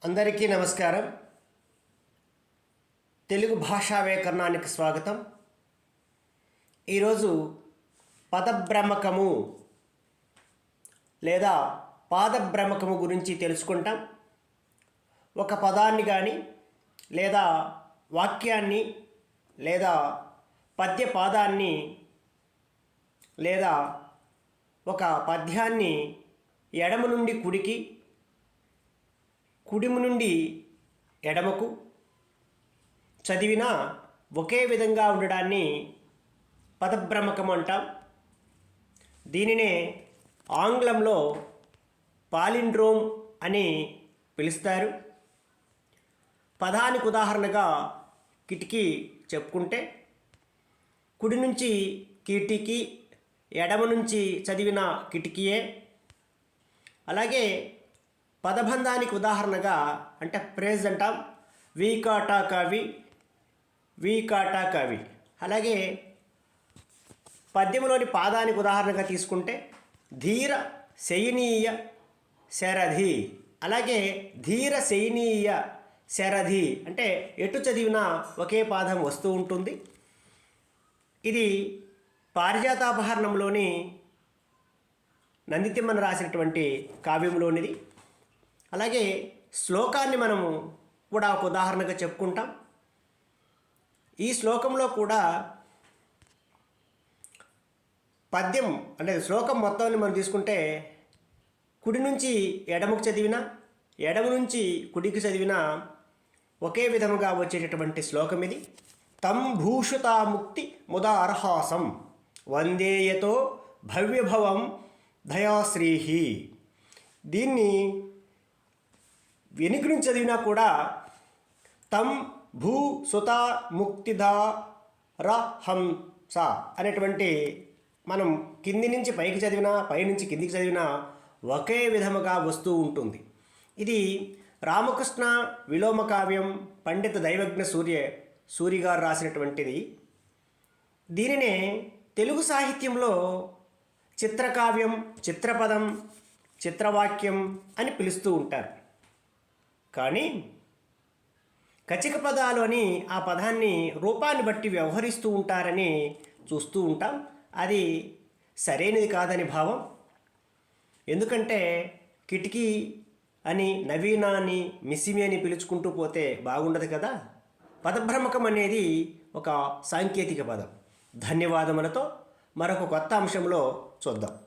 అందరికీ నమస్కారం. తెలుగు భాషా వ్యాకరణానికి స్వాగతం. ఈరోజు పదభ్రమకము లేదా పాదభ్రమకము గురించి తెలుసుకుంటాం. ఒక పదాన్ని కానీ లేదా వాక్యాన్ని లేదా పద్య పాదాన్ని లేదా ఒక పద్యాన్ని ఎడమ నుండి కుడికి, కుడిము నుండి ఎడమకు చదివినా ఒకే విధంగా ఉండడాన్ని పదభ్రమకం అంటాం. దీనినే ఆంగ్లంలో పాలిండ్రోమ్ అని పిలుస్తారు. పదానికి ఉదాహరణగా కిటికీ చెప్పుకుంటే కుడి నుంచి కిటికీ, ఎడమ నుంచి చదివిన కిటికీయే. అలాగే పదబంధానికి ఉదాహరణగా అంటే ప్రేజ్ అంటాం. వి కాటా కవి, వి కాటా కవి. అలాగే పద్యంలోని పాదానికి ఉదాహరణగా తీసుకుంటే ధీర శయనీయ శరధి. అలాగే ధీర శయనీయ శరధి అంటే ఎటు చదివినా ఒకే పాదం వస్తూ ఉంటుంది. ఇది పారిజాతాపహరణంలోని నందితిమ్మన రాసినటువంటి కావ్యంలోనిది. అలాగే శ్లోకాన్ని మనము కూడా ఒక ఉదాహరణగా చెప్పుకుంటాం. ఈ శ్లోకంలో కూడా పద్యం అంటే శ్లోకం మొత్తాన్ని మనం తీసుకుంటే కుడి నుంచి ఎడమకు చదివినా, ఎడమ నుంచి కుడికి చదివినా ఒకే విధముగా వచ్చేటటువంటి శ్లోకం ఇది. తం భూషుతాముక్తి ముదార్హాసం వందేయతో భవ్యభవం దయాశ్రీహి. దీన్ని వెనుక నుంచి చదివినా కూడా తం భూ సుత ముక్తిధారహంస అనేటువంటి మనం కింది నుంచి పైకి చదివినా, పైనుంచి కిందికి చదివినా ఒకే విధముగా వస్తూ ఉంటుంది. ఇది రామకృష్ణ విలోమ కావ్యం పండిత దైవజ్ఞ సూరి గారు రాసినటువంటిది. దీనినే తెలుగు సాహిత్యంలో చిత్రకావ్యం, చిత్రపదం, చిత్రవాక్యం అని పిలుస్తూ ఉంటారు. కానీ కచిక పదాలు అని ఆ పదాన్ని రూపాన్ని బట్టి వ్యవహరిస్తూ ఉంటారని చూస్తూ ఉంటాం. అది సరైనది కాదని భావం. ఎందుకంటే కిటికీ అని, నవీన అని, మిసిమి అని పిలుచుకుంటూ పోతే బాగుండదు కదా. పదభ్రమకం అనేది ఒక సాంకేతిక పదం. ధన్యవాదములతో మరొక కొత్త అంశంలో చూద్దాం.